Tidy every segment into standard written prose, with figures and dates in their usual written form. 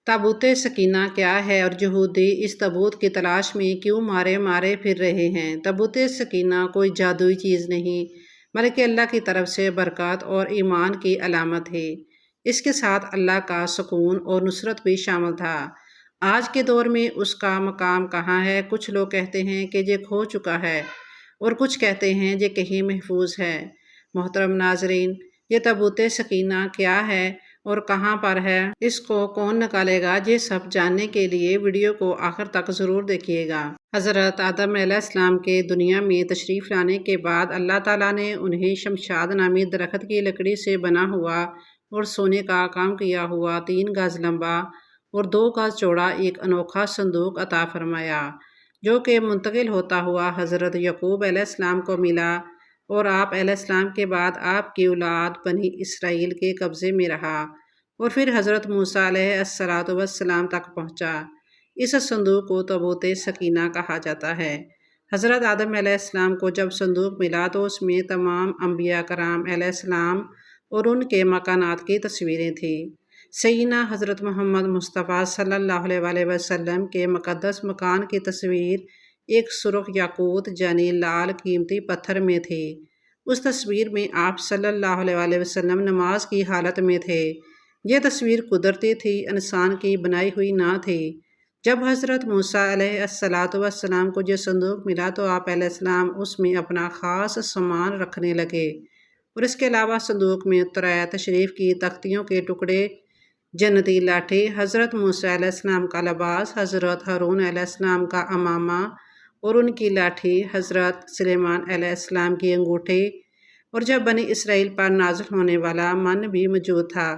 تابوت سکینہ کیا ہے اور یہودی اس تابوت کی تلاش میں کیوں مارے مارے پھر رہے ہیں؟ تابوت سکینہ کوئی جادوئی چیز نہیں بلکہ اللہ کی طرف سے برکات اور ایمان کی علامت ہے۔ اس کے ساتھ اللہ کا سکون اور نصرت بھی شامل تھا۔ آج کے دور میں اس کا مقام کہاں ہے؟ کچھ لوگ کہتے ہیں کہ یہ کھو چکا ہے اور کچھ کہتے ہیں یہ کہیں محفوظ ہے۔ محترم ناظرین، یہ تابوت سکینہ کیا ہے اور کہاں پر ہے؟ اس کو کون نکالے گا؟ یہ سب جاننے کے لیے ویڈیو کو آخر تک ضرور دیکھیے گا۔ حضرت آدم علیہ السلام کے دنیا میں تشریف لانے کے بعد اللہ تعالیٰ نے انہیں شمشاد نامی درخت کی لکڑی سے بنا ہوا اور سونے کا کام کیا ہوا 3 گز لمبا اور 2 گز چوڑا ایک انوکھا صندوق عطا فرمایا، جو کہ منتقل ہوتا ہوا حضرت یعقوب علیہ السلام کو ملا اور آپ علیہ السلام کے بعد آپ کی اولاد بنی اسرائیل کے قبضے میں رہا اور پھر حضرت موسیٰ علیہ السلام تک پہنچا۔ اس صندوق کو تابوت سکینہ کہا جاتا ہے۔ حضرت آدم علیہ السلام کو جب صندوق ملا تو اس میں تمام انبیاء کرام علیہ السلام اور ان کے مکانات کی تصویریں تھیں۔ سیدنا حضرت محمد مصطفیٰ صلی اللہ علیہ وسلم کے مقدس مکان کی تصویر ایک سرخ یاقوت یعنی لال قیمتی پتھر میں تھی۔ اس تصویر میں آپ صلی اللہ علیہ وسلم نماز کی حالت میں تھے۔ یہ تصویر قدرتی تھی، انسان کی بنائی ہوئی نہ تھی۔ جب حضرت موسیٰ علیہ السلام کو یہ صندوق ملا تو آپ علیہ السلام اس میں اپنا خاص سامان رکھنے لگے اور اس کے علاوہ صندوق میں تورات شریف کی تختیوں کے ٹکڑے، جنتی لاٹھی، حضرت موسیٰ علیہ السلام کا لباس، حضرت ہارون علیہ السلام کا عمامہ اور ان کی لاٹھی، حضرت سلیمان علیہ السلام کی انگوٹھی اور جب بنی اسرائیل پر نازل ہونے والا من بھی موجود تھا۔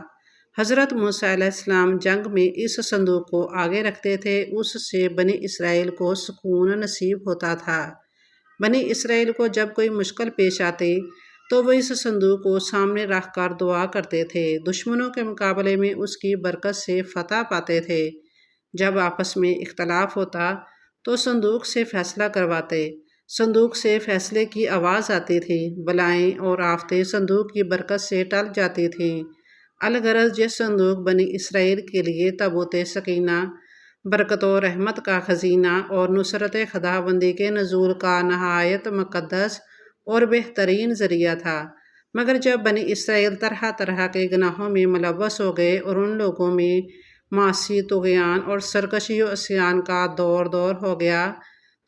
حضرت موسیٰ علیہ السلام جنگ میں اس صندوق کو آگے رکھتے تھے، اس سے بنی اسرائیل کو سکون نصیب ہوتا تھا۔ بنی اسرائیل کو جب کوئی مشکل پیش آتی تو وہ اس صندوق کو سامنے رکھ کر دعا کرتے تھے، دشمنوں کے مقابلے میں اس کی برکت سے فتح پاتے تھے۔ جب آپس میں اختلاف ہوتا تو صندوق سے فیصلہ کرواتے، صندوق سے فیصلے کی آواز آتی تھی، بلائیں اور آفتیں صندوق کی برکت سے ٹل جاتی تھیں۔ الغرض یہ صندوق بنی اسرائیل کے لیے تابوت سکینہ، برکت و رحمت کا خزینہ اور نصرت خداوندی کے نزول کا نہایت مقدس اور بہترین ذریعہ تھا۔ مگر جب بنی اسرائیل طرح طرح کے گناہوں میں ملوث ہو گئے اور ان لوگوں میں معاشی طغیان اور سرکشی و عصیان کا دور ہو گیا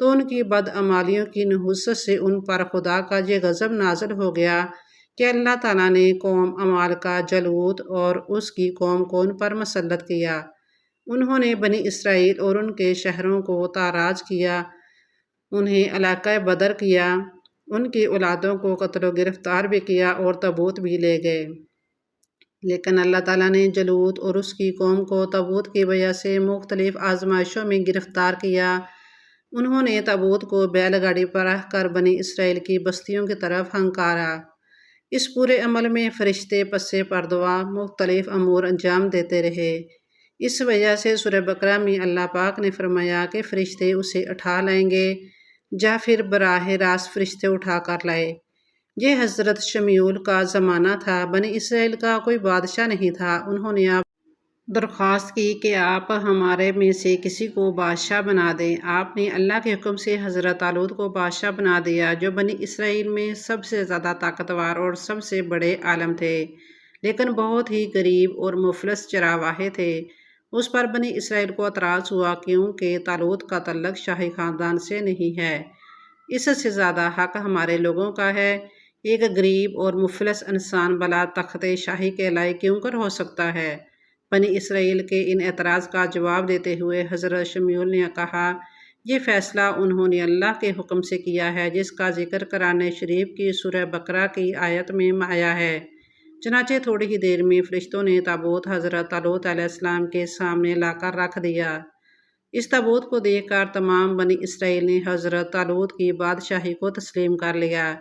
تو ان کی بدعمالیوں کی نحوست سے ان پر خدا کا یہ غضب نازل ہو گیا کہ اللہ تعالیٰ نے قوم عمالقہ جالوت اور اس کی قوم کو ان پر مسلط کیا۔ انہوں نے بنی اسرائیل اور ان کے شہروں کو تاراج کیا، انہیں علاقہ بدر کیا، ان کی اولادوں کو قتل و گرفتار بھی کیا اور تابوت بھی لے گئے۔ لیکن اللہ تعالیٰ نے جالوت اور اس کی قوم کو تابوت کی وجہ سے مختلف آزمائشوں میں گرفتار کیا۔ انہوں نے تابوت کو بیل گاڑی پر رکھ کر بنی اسرائیل کی بستیوں کی طرف ہنکارا۔ اس پورے عمل میں فرشتے پس پردہ مختلف امور انجام دیتے رہے۔ اس وجہ سے سورہ بقرہ میں اللہ پاک نے فرمایا کہ فرشتے اسے اٹھا لائیں گے یا پھر براہ راست فرشتے اٹھا کر لائے۔ یہ حضرت شمیول کا زمانہ تھا، بنی اسرائیل کا کوئی بادشاہ نہیں تھا۔ انہوں نے آپ درخواست کی کہ آپ ہمارے میں سے کسی کو بادشاہ بنا دیں۔ آپ نے اللہ کے حکم سے حضرت طالوت کو بادشاہ بنا دیا، جو بنی اسرائیل میں سب سے زیادہ طاقتور اور سب سے بڑے عالم تھے، لیکن بہت ہی غریب اور مفلس چرواہے تھے۔ اس پر بنی اسرائیل کو اعتراض ہوا کیونکہ طالوت کا تعلق شاہی خاندان سے نہیں ہے، اس سے زیادہ حق ہمارے لوگوں کا ہے۔ ایک غریب اور مفلس انسان بلا تخت شاہی کے لائق کیوں کر ہو سکتا ہے؟ بنی اسرائیل کے ان اعتراض کا جواب دیتے ہوئے حضرت شمیول نے کہا، یہ فیصلہ انہوں نے اللہ کے حکم سے کیا ہے، جس کا ذکر قرآن شریف کی سورہ بقرہ کی آیت میں آیا ہے۔ چنانچہ تھوڑی ہی دیر میں فرشتوں نے تابوت حضرت طالوت علیہ السلام کے سامنے لا کر رکھ دیا۔ اس تابوت کو دیکھ کر تمام بنی اسرائیل نے حضرت طالوت کی بادشاہی کو تسلیم کر لیا۔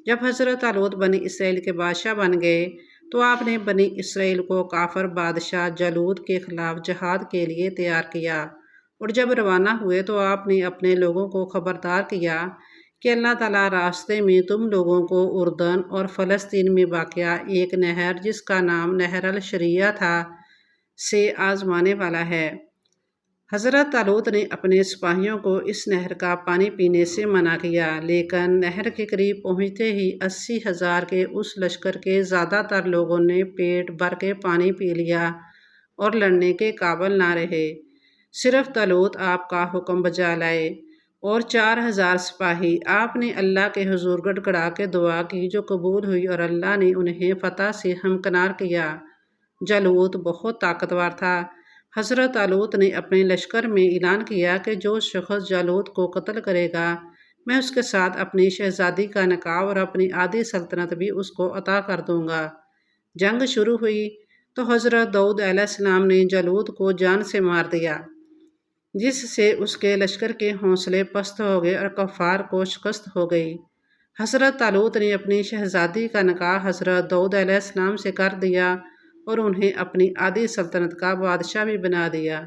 جب حضرت طالوت بنی اسرائیل کے بادشاہ بن گئے تو آپ نے بنی اسرائیل کو کافر بادشاہ جالوت کے خلاف جہاد کے لیے تیار کیا، اور جب روانہ ہوئے تو آپ نے اپنے لوگوں کو خبردار کیا کہ اللہ تعالیٰ راستے میں تم لوگوں کو اردن اور فلسطین میں واقع ایک نہر جس کا نام نہر الشریعہ تھا، سے آزمانے والا ہے۔ حضرت طالوت نے اپنے سپاہیوں کو اس نہر کا پانی پینے سے منع کیا، لیکن نہر کے قریب پہنچتے ہی 80,000 کے اس لشکر کے زیادہ تر لوگوں نے پیٹ بھر کے پانی پی لیا اور لڑنے کے قابل نہ رہے۔ صرف طالوت آپ کا حکم بجا لائے اور 4,000 سپاہی۔ آپ نے اللہ کے حضور گڑ گڑا کے دعا کی جو قبول ہوئی اور اللہ نے انہیں فتح سے ہمکنار کیا۔ جالوت بہت طاقتور تھا۔ حضرت طالوت نے اپنے لشکر میں اعلان کیا کہ جو شخص جالوت کو قتل کرے گا میں اس کے ساتھ اپنی شہزادی کا نکاح اور اپنی آدھی سلطنت بھی اس کو عطا کر دوں گا۔ جنگ شروع ہوئی تو حضرت داؤد علیہ السلام نے جالوت کو جان سے مار دیا، جس سے اس کے لشکر کے حوصلے پست ہو گئے اور کفار کو شکست ہو گئی۔ حضرت طالوت نے اپنی شہزادی کا نکاح حضرت داؤد علیہ السلام سے کر دیا اور انہیں اپنی آدھی سلطنت کا بادشاہ بھی بنا دیا۔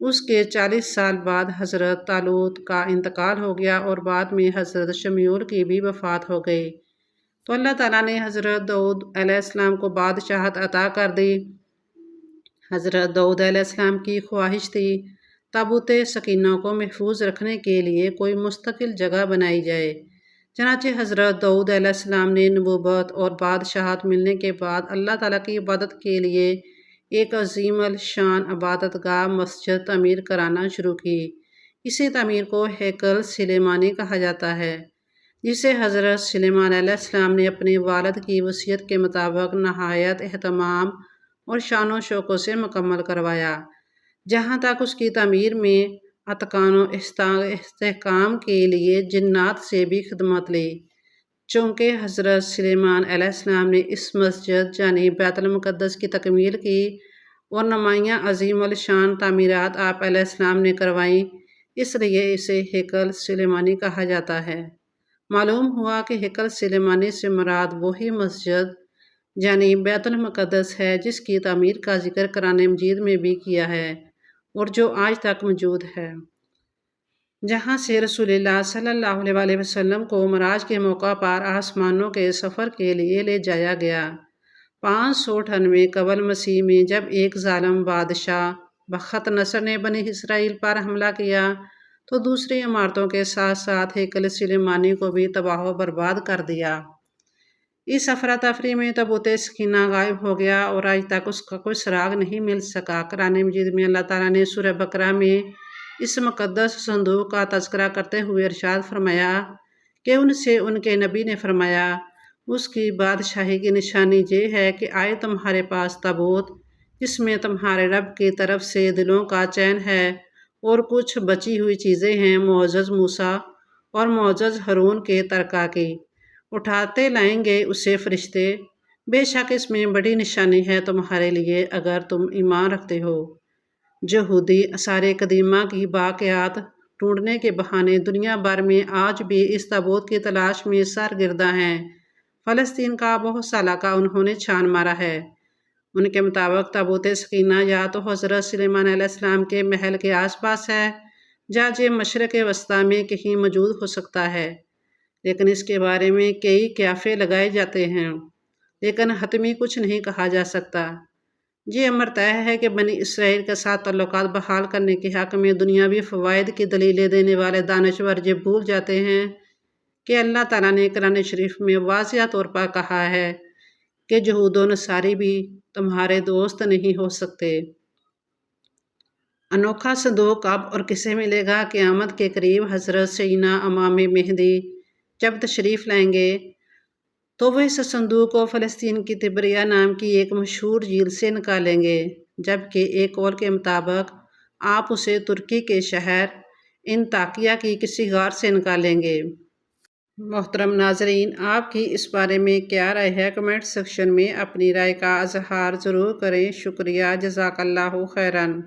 اس کے 40 سال بعد حضرت طالوت کا انتقال ہو گیا اور بعد میں حضرت شمیول کی بھی وفات ہو گئی، تو اللہ تعالیٰ نے حضرت داؤد علیہ السلام کو بادشاہت عطا کر دی۔ حضرت داؤد علیہ السلام کی خواہش تھی تابوت سکینہ کو محفوظ رکھنے کے لیے کوئی مستقل جگہ بنائی جائے۔ چنانچہ حضرت داؤد علیہ السلام نے نبوت اور بادشاہت ملنے کے بعد اللہ تعالیٰ کی عبادت کے لیے ایک عظیم الشان عبادت گاہ مسجد تعمیر کرانا شروع کی۔ اسی تعمیر کو ہیکل سلیمانی کہا جاتا ہے، جسے حضرت سلیمان علیہ السلام نے اپنے والد کی وصیت کے مطابق نہایت اہتمام اور شان و شوق سے مکمل کروایا۔ جہاں تک اس کی تعمیر میں اتقان و استحکام کے لیے جنات سے بھی خدمت لی، چونکہ حضرت سلیمان علیہ السلام نے اس مسجد یعنی بیت المقدس کی تکمیل کی اور نمایاں عظیم الشان تعمیرات آپ علیہ السلام نے کروائیں، اس لیے اسے ہیکل سلیمانی کہا جاتا ہے۔ معلوم ہوا کہ ہیکل سلیمانی سے مراد وہی مسجد یعنی بیت المقدس ہے جس کی تعمیر کا ذکر قرآن مجید میں بھی کیا ہے اور جو آج تک موجود ہے، جہاں سے رسول اللہ صلی اللہ علیہ وسلم کو معراج کے موقع پر آسمانوں کے سفر کے لیے لے جایا گیا۔ 598 قبل مسیح میں جب ایک ظالم بادشاہ بخت نصر نے بنی اسرائیل پر حملہ کیا تو دوسری عمارتوں کے ساتھ ساتھ ہیکل سلیمانی کو بھی تباہ و برباد کر دیا۔ اس افراتفری میں تابوت سکینہ غائب ہو گیا اور آج تک اس کا کوئی سراغ نہیں مل سکا۔ قرآن مجید میں اللہ تعالیٰ نے سورہ بقرہ میں اس مقدس صندوق کا تذکرہ کرتے ہوئے ارشاد فرمایا کہ ان سے ان کے نبی نے فرمایا، اس کی بادشاہی کی نشانی یہ ہے کہ آئے تمہارے پاس تابوت جس میں تمہارے رب کی طرف سے دلوں کا چین ہے اور کچھ بچی ہوئی چیزیں ہیں معزز موسیٰ اور معزز ہارون کے ترکہ کی، اٹھاتے لائیں گے اسے فرشتے، بے شک اس میں بڑی نشانی ہے تمہارے لیے اگر تم ایمان رکھتے ہو۔ یہودی آثار قدیمہ کی باقیات ڈھونڈنے کے بہانے دنیا بھر میں آج بھی اس تابوت کی تلاش میں سرگرداں ہیں۔ فلسطین کا بہت سا علاقہ انہوں نے چھان مارا ہے۔ ان کے مطابق تابوت سکینہ یا تو حضرت سلیمان علیہ السلام کے محل کے آس پاس ہے یا یہ مشرق وسطیٰ میں کہیں موجود ہو سکتا ہے، لیکن اس کے بارے میں کئی قیافے لگائے جاتے ہیں، لیکن حتمی کچھ نہیں کہا جا سکتا۔ یہ امر طے ہے کہ بنی اسرائیل کے ساتھ تعلقات بحال کرنے کے حق میں دنیاوی فوائد کی دلیلیں دینے والے دانشور یہ بھول جاتے ہیں کہ اللہ تعالیٰ نے قرآن شریف میں واضح طور پر کہا ہے کہ یہود و نصاری بھی تمہارے دوست نہیں ہو سکتے۔ انوکھا صندوق کب اور کسے ملے گا؟ قیامت کے قریب حضرت سیدنا امام مہدی جب تشریف لائیں گے تو وہ اس صندوق کو فلسطین کی تبریہ نام کی ایک مشہور جھیل سے نکالیں گے، جبکہ ایک قول کے مطابق آپ اسے ترکی کے شہر انطاکیہ کی کسی غار سے نکالیں گے۔ محترم ناظرین، آپ کی اس بارے میں کیا رائے ہے؟ کمنٹ سیکشن میں اپنی رائے کا اظہار ضرور کریں۔ شکریہ، جزاک اللہ خیراً۔